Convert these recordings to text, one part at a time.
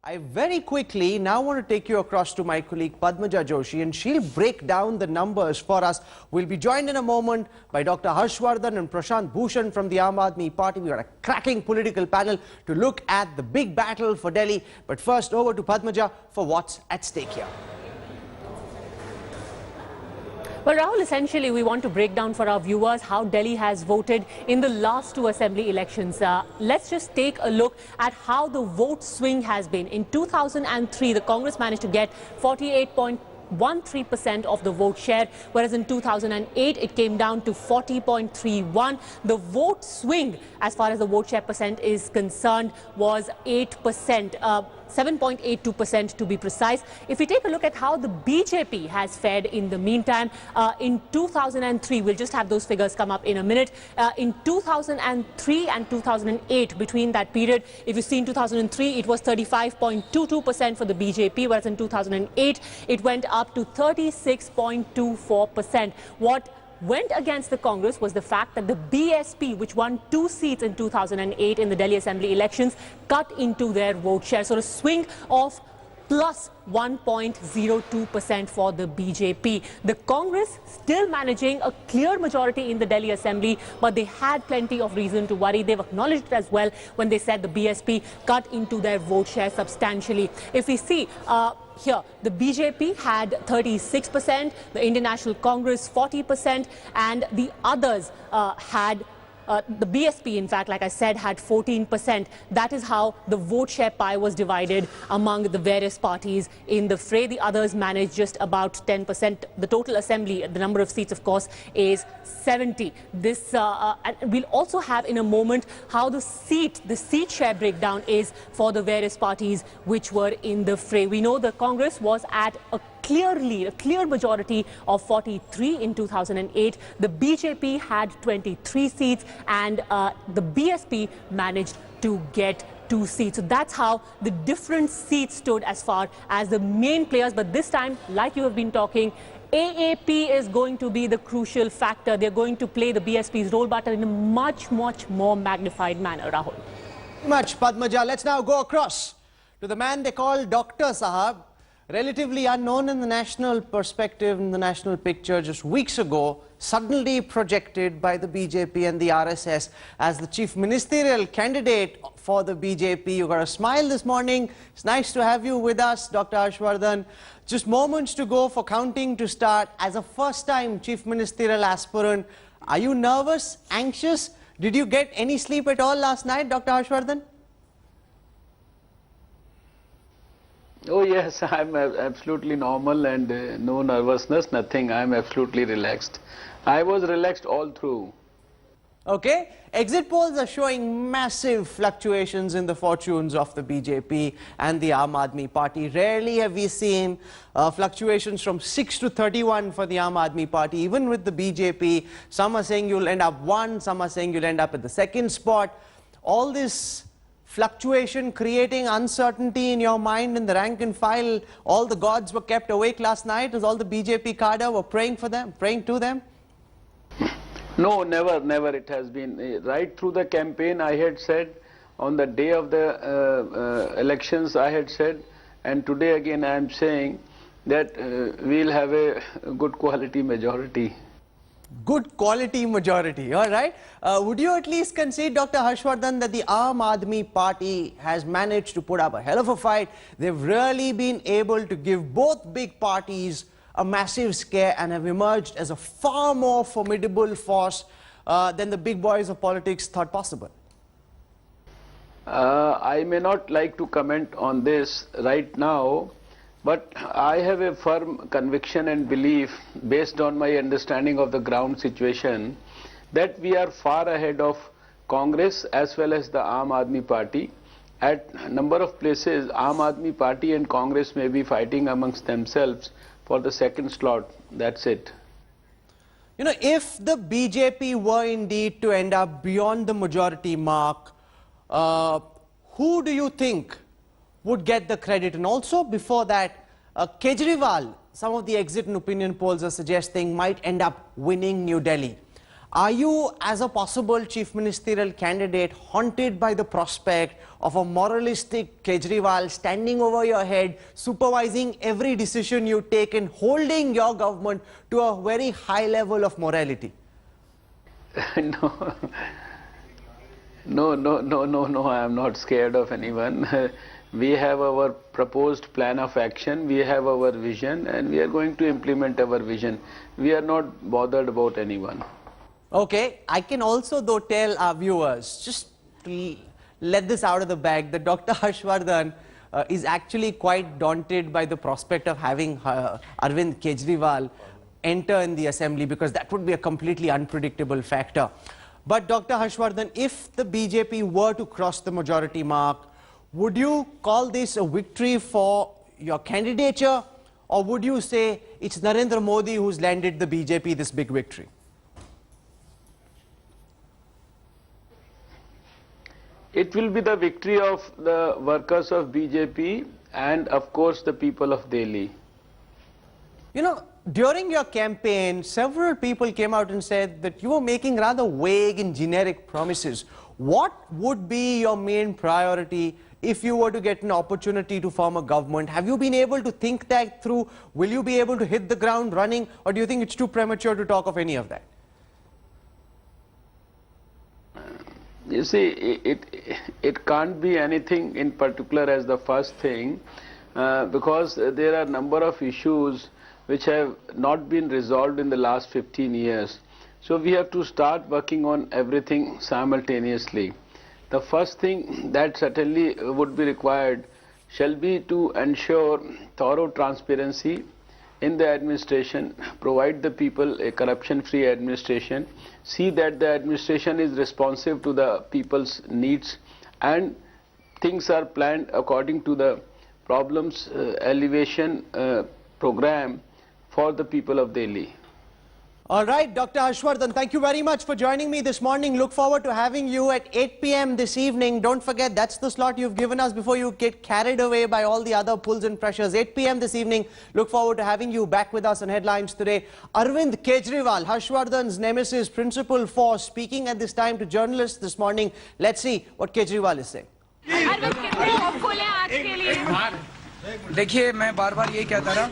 I very quickly now want to take you across to my colleague Padmaja Joshi, and she'll break down the numbers for us. We'll be joined in a moment by Dr. Harshvardhan and Prashant Bhushan from the Aam Aadmi Party. We've got a cracking political panel to look at the big battle for Delhi. But first, over to Padmaja for what's at stake here. Well, Rahul, essentially we want to break down for our viewers how Delhi has voted in the last two assembly elections. Let's just take a look at how the vote swing has been. In 2003, the Congress managed to get 48.13% of the vote share, whereas in 2008 it came down to 40.31. The vote swing, as far as the vote share percent is concerned, was 8%. 7.82% to be precise. If we take a look at how the BJP has fared in the meantime, in 2003, we'll just have those figures come up in a minute. In 2003 and 2008, between that period, if you see in 2003, it was 35.22% for the BJP, whereas in 2008, it went up to 36.24%. What went against the Congress was the fact that the BSP, which won 2 seats in 2008 in the Delhi Assembly elections, cut into their vote share. So a swing of plus 1.02% for the BJP. The Congress still managing a clear majority in the Delhi Assembly, but they had plenty of reason to worry. They've acknowledged it as well when they said the BSP cut into their vote share substantially. If we see here, the BJP had 36%, the Indian National Congress 40%, and the others had the BSP, in fact, like I said, had 14%. That is how the vote share pie was divided among the various parties in the fray. The others managed just about 10%. The total assembly, the number of seats, of course, is 70. This and we'll also have in a moment how the seat share breakdown is for the various parties which were in the fray. We know the Congress was at a clear majority of 43 in 2008. The BJP had 23 seats, and the BSP managed to get 2 seats. So that's how the different seats stood as far as the main players. But this time, like you have been talking, AAP is going to be the crucial factor. They're going to play the BSP's role, but in a much more magnified manner, Rahul. Much, Padmaja. Let's now go across to the man they call Dr. Sahab. Relatively unknown in the national perspective, in the national picture, just weeks ago, suddenly projected by the BJP and the RSS as the chief ministerial candidate for the BJP. You got a smile this morning. It's nice to have you with us, Dr. Harshvardhan. Just moments to go for counting to start. As a first-time chief ministerial aspirant, are you nervous, anxious? Did you get any sleep at all last night, Dr. Harshvardhan? Oh yes, I'm absolutely normal and no nervousness, nothing. I'm absolutely relaxed. I was relaxed all through. Okay. Exit polls are showing massive fluctuations in the fortunes of the BJP and the Aam Aadmi Party. Rarely have we seen fluctuations from 6 to 31 for the Aam Aadmi Party. Even with the BJP, some are saying you'll end up 1, some are saying you'll end up at the 2nd spot. All this fluctuation creating uncertainty in your mind in the rank and file. All the gods were kept awake last night as all the BJP cadre were praying for them, praying to them? No, never it has been. Right through the campaign I had said, on the day of the elections I had said, and today again I am saying that we'll have a good quality majority. Good quality majority, all right. Would you at least concede, Dr. Harshvardhan, that the Aam Aadmi Party has managed to put up a hell of a fight? They've really been able to give both big parties a massive scare and have emerged as a far more formidable force than the big boys of politics thought possible. I may not like to comment on this right now, but I have a firm conviction and belief, based on my understanding of the ground situation, that we are far ahead of Congress as well as the Aam Aadmi Party. At a number of places, Aam Aadmi Party and Congress may be fighting amongst themselves for the 2nd slot. That's it. You know, if the BJP were indeed to end up beyond the majority mark, who do you think would get the credit? And also before that, Kejriwal, some of the exit and opinion polls are suggesting, might end up winning New Delhi. Are you, as a possible chief ministerial candidate, haunted by the prospect of a moralistic Kejriwal standing over your head, supervising every decision you take and holding your government to a very high level of morality? No, I am not scared of anyone. We have our proposed plan of action, we have our vision, and we are going to implement our vision. We are not bothered about anyone. Okay, I can also though tell our viewers, just to let this out of the bag, that Dr. Harshvardhan is actually quite daunted by the prospect of having Arvind Kejriwal enter in the assembly, because that would be a completely unpredictable factor. But Dr. Harshvardhan, if the BJP were to cross the majority mark, would you call this a victory for your candidature, or would you say it's Narendra Modi who's landed the BJP this big victory? It will be the victory of the workers of BJP and of course the people of Delhi. You know, during your campaign, several people came out and said that you were making rather vague and generic promises. What would be your main priority if you were to get an opportunity to form a government? Have you been able to think that through? Will you be able to hit the ground running, or do you think it's too premature to talk of any of that? You see, it can't be anything in particular as the first thing, because there are a number of issues which have not been resolved in the last 15 years. So we have to start working on everything simultaneously. The first thing that certainly would be required shall be to ensure thorough transparency in the administration, provide the people a corruption-free administration, see that the administration is responsive to the people's needs, and things are planned according to the problems elevation program for the people of Delhi. All right, Dr. Harshvardhan, thank you very much for joining me this morning. Look forward to having you at 8 p.m. this evening. Don't forget, that's the slot you've given us before you get carried away by all the other pulls and pressures. 8 p.m. this evening. Look forward to having you back with us on Headlines Today. Arvind Kejriwal, Harshvardhan's nemesis, principal force, speaking at this time to journalists this morning. Let's see what Kejriwal is saying. देखिए, मैं बार बार यही कहता रहा,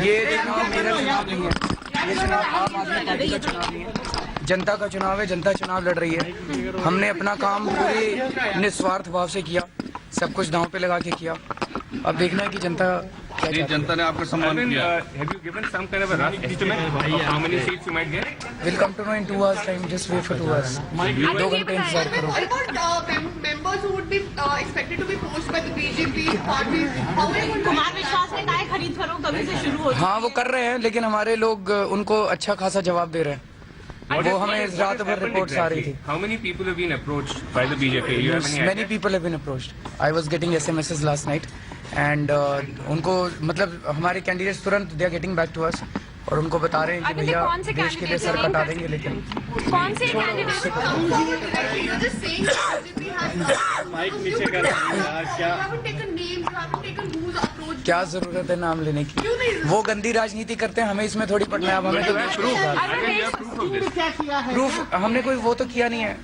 ये चुनाव मेरा चुनाव नहीं है, ये चुनाव आम आदमी पार्टी का चुनाव नहीं है, जनता का चुनाव है, जनता चुनाव लड़ रही है। हमने अपना काम पूरे निस्वार्थ भाव से किया, सब कुछ दांव पे लगा के किया। अब देखना है कि जनता क्या चाहती है। जनता ने आपका सम्मान किया। Have you given some kind of a rough estimate of how many seats you might get? We'll come to know in 2 hours time. Just wait for 2 hours. 2 घंटे इंतजार करो। Members who would be expected to be poached by the BJP party. Kumar विश्वास ने कहा खरीद फरोख्त कभी से शुरू हो। हाँ, वो कर रहे हैं, लेकिन हमारे लोग उनको अच्छा खासा जवाब दे रहे हैं। वो हमें रात भर रिपोर्ट्स आ रही थी। How many people have been approached by the BJP? You have any idea? Many people have been approached. I was getting SMSs last night, and उनको मतलब हमारे कैंडिडेट्स तुरंत they are getting back to us और उनको बता रहे हैं कि भैया देश के लिए सर कटा देंगे, लेकिन कौन से कैंडिडेट क्या जरूरत है नाम लेने की? वो गंदी राजनीति करते हैं, हमें इसमें थोड़ी पड़ना है। अब हमें तो प्रूफ हमने कोई वो तो किया नहीं है,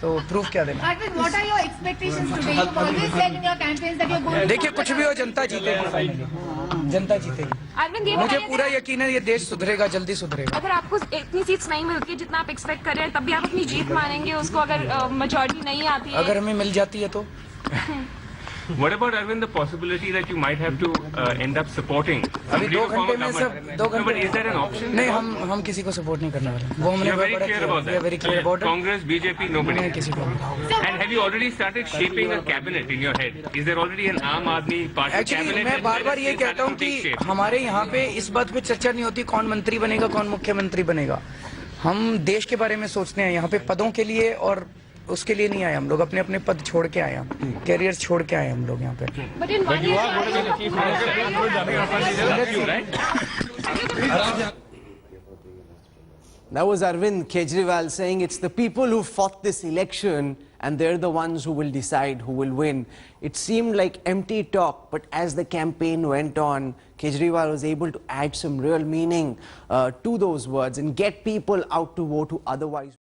तो प्रूफ क्या देना? देखिए, कुछ भी हो, जनता जीतेगी, जनता जीतेगी। मुझे पूरा यकीन है ये देश सुधरेगा, जल्दी सुधरेगा। अगर आपको इतनी सीट्स नहीं मिलती है जितना आप एक्सपेक्ट कर रहे हैं, तब भी आप अपनी जीत मानेंगे उसको, अगर मेजॉरिटी नहीं आती है? अगर हमें मिल जाती है तो। What about Arvind, the possibility that you might have to end up supporting? अभी 2 घंटे में सब 2 घंटे। But is that an option? नहीं, हम किसी को सपोर्ट नहीं करने वाले। वो हमने very clear about that. Very clear about it. Congress, BJP, nobody. नहीं, किसी को नहीं। And have you already started shaping a cabinet in your head? Is there already an Aam Aadmi Party Actually, cabinet? मैं बार बार ये कहता हूँ कि हमारे यहाँ पे इस बात पे चर्चा नहीं होती कौन मंत्री बनेगा, कौन मुख्यमंत्री बनेगा। हम देश के बारे में सोचते हैं, यहाँ पे पदों के लिए और उसके लिए नहीं आए हम लोग, अपने अपने पद छोड़ के आए हैं, कैरियर छोड़ के आए हम लोग यहाँ पे। That was Arvind Kejriwal saying it's the people who fought this election and they're the ones who will decide who will win. It seemed like empty talk, but as the campaign went on, Kejriwal was able to add some real meaning to those words and get people out to vote who otherwise